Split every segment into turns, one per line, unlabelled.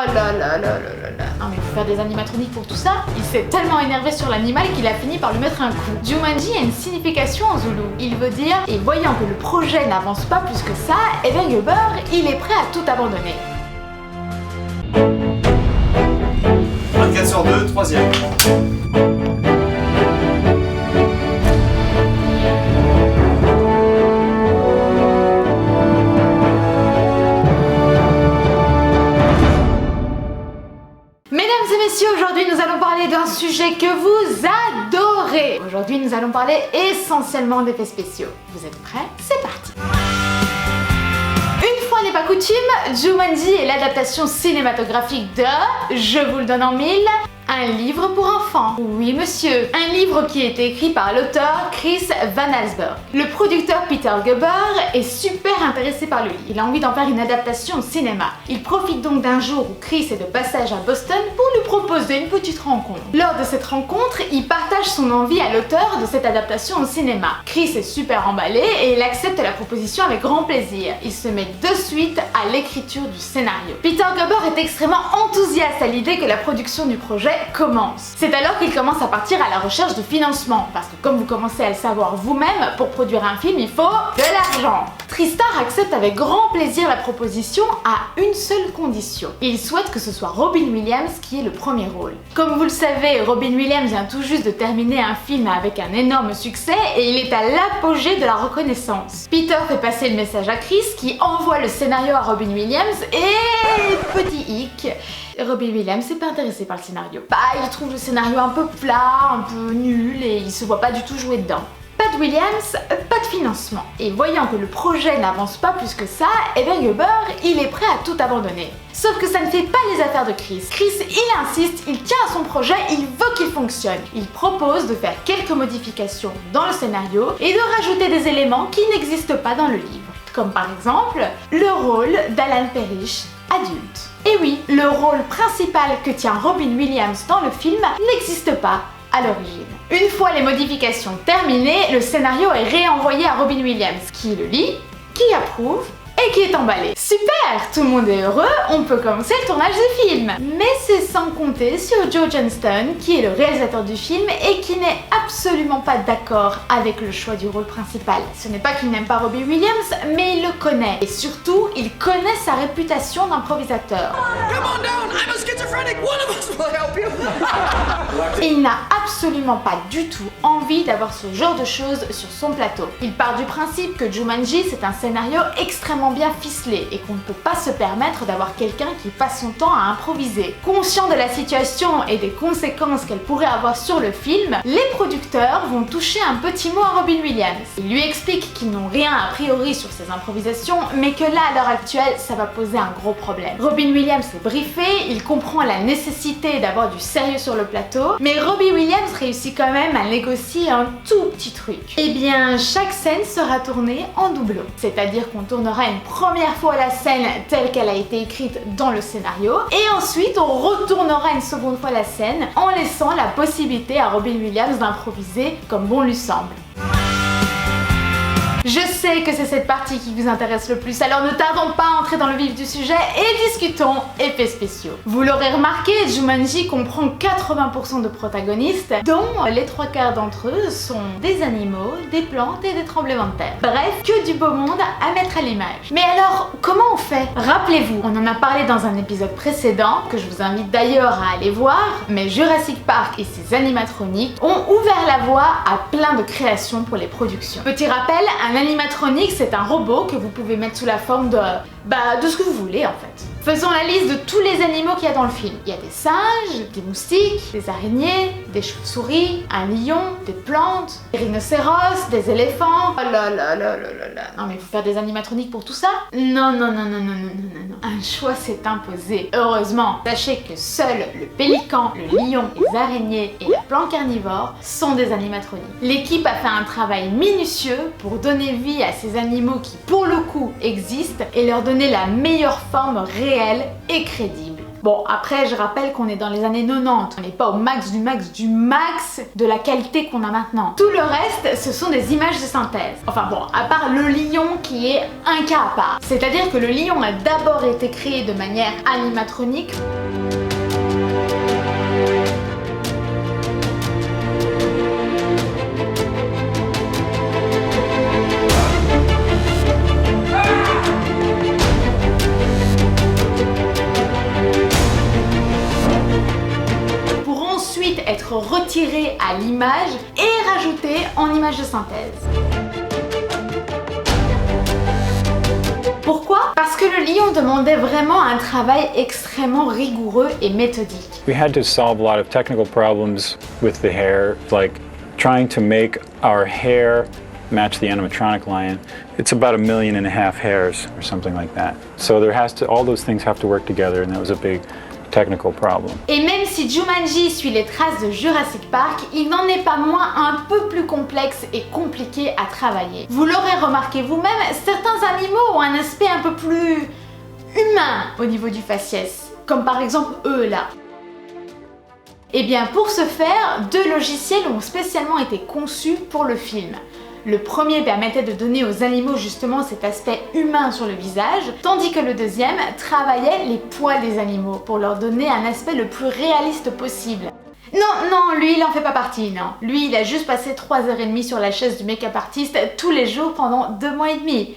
Oh là là là là là là. Non mais faut faire des animatroniques pour tout ça. Il s'est tellement énervé sur l'animal qu'il a fini par lui mettre un coup. Jumanji a une signification en zoulou. Il veut dire, et voyant que le projet n'avance pas plus que ça, Evan Gerber, il est prêt à tout abandonner.
24 sur 2, troisième.
Mesdames et messieurs, aujourd'hui nous allons parler d'un sujet que vous adorez. Aujourd'hui nous allons parler essentiellement d'effets spéciaux. Vous êtes prêts? C'est parti. Une fois n'est pas coutume, Jumanji est l'adaptation cinématographique de, je vous le donne en mille, un livre pour enfants. Oui monsieur, un livre qui a été écrit par l'auteur Chris Van Allsburg. Le producteur Peter Gerber est super intéressé par le livre. Il a envie d'en faire une adaptation au cinéma. Il profite donc d'un jour où Chris est de passage à Boston pour lui proposer une petite rencontre. Lors de cette rencontre, il partage son envie à l'auteur de cette adaptation au cinéma. Chris est super emballé et il accepte la proposition avec grand plaisir. Il se met de suite à l'écriture du scénario. Peter Gerber est extrêmement enthousiaste à l'idée que la production du projet commence. C'est alors qu'il commence à partir à la recherche de financement, parce que comme vous commencez à le savoir vous-même, pour produire un film, il faut de l'argent. Tristar accepte avec grand plaisir la proposition à une seule condition. Il souhaite que ce soit Robin Williams qui ait le premier rôle. Comme vous le savez, Robin Williams vient tout juste de terminer un film avec un énorme succès et il est à l'apogée de la reconnaissance. Peter fait passer le message à Chris qui envoie le scénario à Robin Williams et petit hic, Robin Williams n'est pas intéressé par le scénario. Il trouve le scénario un peu plat, un peu nul et il se voit pas du tout jouer dedans. Pas de Williams, pas de financement. Et voyant que le projet n'avance pas plus que ça, Evan Gerber, il est prêt à tout abandonner. Sauf que ça ne fait pas les affaires de Chris. Chris, il insiste, il tient à son projet, il veut qu'il fonctionne. Il propose de faire quelques modifications dans le scénario et de rajouter des éléments qui n'existent pas dans le livre. Comme par exemple, le rôle d'Alan Parrish adulte. Et oui, le rôle principal que tient Robin Williams dans le film n'existe pas à l'origine. Une fois les modifications terminées, le scénario est réenvoyé à Robin Williams, qui le lit, qui approuve et qui est emballé. Super, tout le monde est heureux, on peut commencer le tournage du film. Mais c'est sans compter sur Joe Johnston, qui est le réalisateur du film et qui n'est absolument pas d'accord avec le choix du rôle principal. Ce n'est pas qu'il n'aime pas Robin Williams, mais il le connaît. Et surtout, il connaît sa réputation d'improvisateur. Et il n'a absolument pas du tout envie d'avoir ce genre de choses sur son plateau. Il part du principe que Jumanji, c'est un scénario extrêmement bien ficelé et qu'on ne peut pas se permettre d'avoir quelqu'un qui passe son temps à improviser. Conscient de la situation et des conséquences qu'elle pourrait avoir sur le film, les producteurs vont toucher un petit mot à Robin Williams. Ils lui expliquent qu'ils n'ont rien a priori sur ses improvisations, mais que là, à l'heure actuelle, ça va poser un gros problème. Robin Williams est briefé, il comprend la nécessité d'avoir du sérieux sur le plateau, mais Robin Williams réussit quand même à négocier un tout petit truc. Eh bien, chaque scène sera tournée en doublon, c'est-à-dire qu'on tournera une première fois la scène telle qu'elle a été écrite dans le scénario et ensuite on retournera une seconde fois la scène en laissant la possibilité à Robin Williams d'improviser comme bon lui semble. Je sais que c'est cette partie qui vous intéresse le plus, alors ne tardons pas à entrer dans le vif du sujet et discutons effets spéciaux. Vous l'aurez remarqué, Jumanji comprend 80% de protagonistes, dont les 3/4 d'entre eux sont des animaux, des plantes et des tremblements de terre. Bref, que du beau monde à mettre à l'image. Mais alors, comment on fait? Rappelez-vous, on en a parlé dans un épisode précédent, que je vous invite d'ailleurs à aller voir, mais Jurassic Park et ses animatroniques ont ouvert la voie à plein de créations pour les productions. Petit rappel, un animatronique, c'est un robot que vous pouvez mettre sous la forme de ce que vous voulez en fait. Faisons la liste de tous les animaux qu'il y a dans le film. Il y a des singes, des moustiques, des araignées, des chauves-souris, un lion, des plantes, des rhinocéros, des éléphants. Oh là là là là là là. Non mais faut faire des animatroniques pour tout ça? Non non non non non non non non. Un choix s'est imposé. Heureusement, sachez que seuls le pélican, le lion, les araignées et la plante carnivore sont des animatroniques. L'équipe a fait un travail minutieux pour donner vie à ces animaux qui pour le coup existent et leur donner la meilleure forme réelle et crédible. Bon, après, je rappelle qu'on est dans les années 90. On n'est pas au max du max du max de la qualité qu'on a maintenant. Tout le reste, ce sont des images de synthèse. Enfin bon, à part le lion qui est un cas à part. C'est-à-dire que le lion a d'abord été créé de manière animatronique. Être retiré à l'image et rajouté en image de synthèse. Pourquoi? Parce que le lion demandait vraiment un travail extrêmement rigoureux et méthodique.
We had to solve a lot of technical problems with the hair, like trying to make our hair match the animatronic lion. It's about 1.5 million hairs or something like that. So all those things have to work together, and that was a big technical problem.
Et même si Jumanji suit les traces de Jurassic Park, il n'en est pas moins un peu plus complexe et compliqué à travailler. Vous l'aurez remarqué vous-même, certains animaux ont un aspect un peu plus humain au niveau du faciès, comme par exemple eux là. Et bien pour ce faire, 2 logiciels ont spécialement été conçus pour le film. Le premier permettait de donner aux animaux justement cet aspect humain sur le visage, tandis que le deuxième travaillait les poils des animaux pour leur donner un aspect le plus réaliste possible. Non, lui il en fait pas partie, non. Lui il a juste passé 3h30 sur la chaise du make-up artiste tous les jours pendant 2 mois et demi.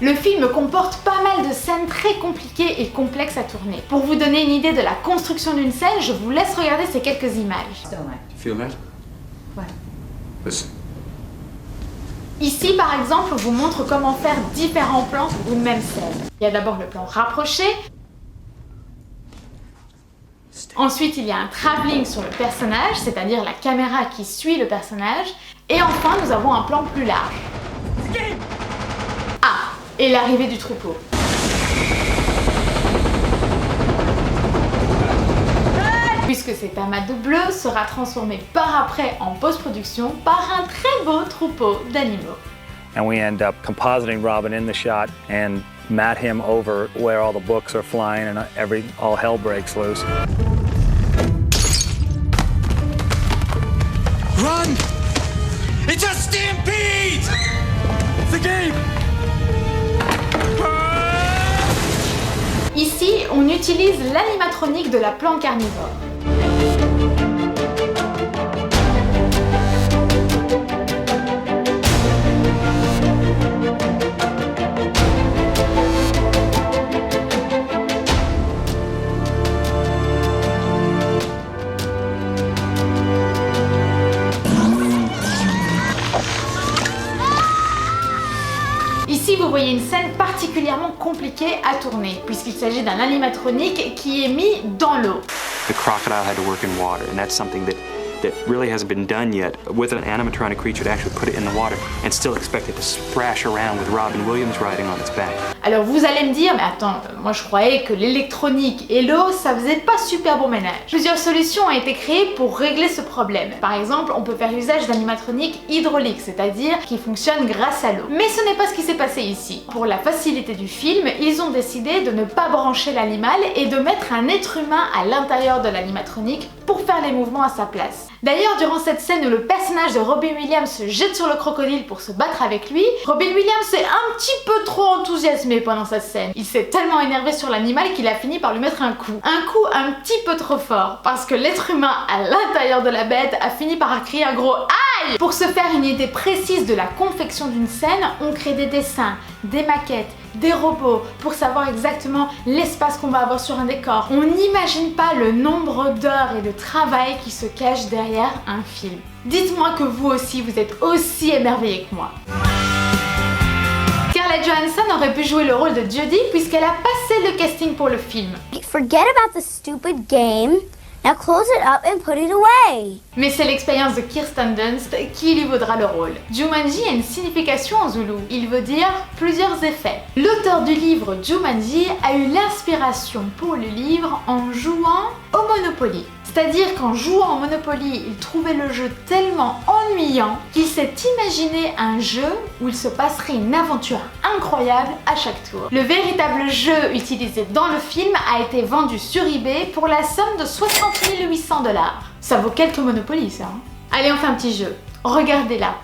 Le film comporte pas mal de scènes très compliquées et complexes à tourner. Pour vous donner une idée de la construction d'une scène, je vous laisse regarder ces quelques images.
Ouais.
Ici par exemple, on vous montre comment faire différents plans pour une même scène. Il y a d'abord le plan rapproché. Ensuite, il y a un travelling sur le personnage, c'est-à-dire la caméra qui suit le personnage. Et enfin, nous avons un plan plus large. Ah, et l'arrivée du troupeau. Puisque cet amas de bleu sera transformé par après en post-production par un très beau troupeau d'animaux.
And we end up compositing Robin in the shot and mat him over where all the books are flying and all hell breaks loose.
Run! It's a stampede! It's the game!
Ici, on utilise l'animatronique de la plante carnivore. Ici, vous voyez une scène particulièrement compliquée à tourner, puisqu'il s'agit d'un animatronique qui est mis dans l'eau.
The crocodile had to work in water, and that's something that really hasn't been done yet with an animatronic creature to actually put it in the water and still expect it to thrash around with Robin Williams riding on its back.
Alors vous allez me dire, mais attends, moi je croyais que l'électronique et l'eau, ça faisait pas super bon ménage. Plusieurs solutions ont été créées pour régler ce problème. Par exemple, on peut faire usage d'animatronique hydraulique, c'est-à-dire qui fonctionne grâce à l'eau. Mais ce n'est pas ce qui s'est passé ici. Pour la facilité du film, ils ont décidé de ne pas brancher l'animal et de mettre un être humain à l'intérieur de l'animatronique pour faire les mouvements à sa place. D'ailleurs, durant cette scène où le personnage de Robin Williams se jette sur le crocodile pour se battre avec lui, Robin Williams est un petit peu trop enthousiasmé pendant cette scène. Il s'est tellement énervé sur l'animal qu'il a fini par lui mettre un coup. Un coup un petit peu trop fort, parce que l'être humain à l'intérieur de la bête a fini par crier un gros aïe! Pour se faire une idée précise de la confection d'une scène, on crée des dessins, des maquettes, des robots pour savoir exactement l'espace qu'on va avoir sur un décor. On n'imagine pas le nombre d'heures et de travail qui se cache derrière un film. Dites-moi que vous aussi, vous êtes aussi émerveillés que moi. Scarlett Johansson aurait pu jouer le rôle de Judy puisqu'elle a passé le casting pour le film.
Forget about the stupid game. Now close it up and put it away.
Mais c'est l'expérience de Kirsten Dunst qui lui vaudra le rôle. Jumanji a une signification en zoulou. Il veut dire plusieurs effets. L'auteur du livre Jumanji a eu l'inspiration pour le livre en jouant au Monopoly. C'est-à-dire qu'en jouant au Monopoly, il trouvait le jeu tellement ennuyant qu'il s'est imaginé un jeu où il se passerait une aventure incroyable à chaque tour. Le véritable jeu utilisé dans le film a été vendu sur eBay pour la somme de 60 800 $. Ça vaut quelques Monopoly, ça. Hein. Allez, on fait un petit jeu. Regardez là.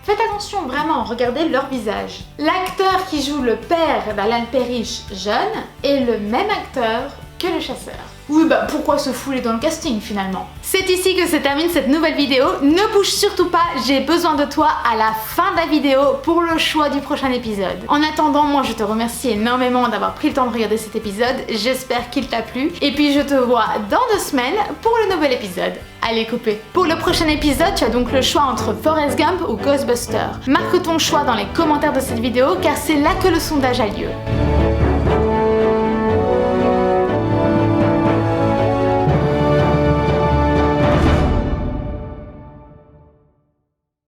Faites attention, vraiment, regardez leur visage. L'acteur qui joue le père d'Alan Parrish jeune est le même acteur que le chasseur. Oui, bah pourquoi se fouler dans le casting finalement? C'est ici que se termine cette nouvelle vidéo. Ne bouge surtout pas, j'ai besoin de toi à la fin de la vidéo pour le choix du prochain épisode. En attendant, moi je te remercie énormément d'avoir pris le temps de regarder cet épisode. J'espère qu'il t'a plu. Et puis je te vois dans 2 semaines pour le nouvel épisode. Allez, coupez. Pour le prochain épisode, tu as donc le choix entre Forrest Gump ou Ghostbusters. Marque ton choix dans les commentaires de cette vidéo car c'est là que le sondage a lieu.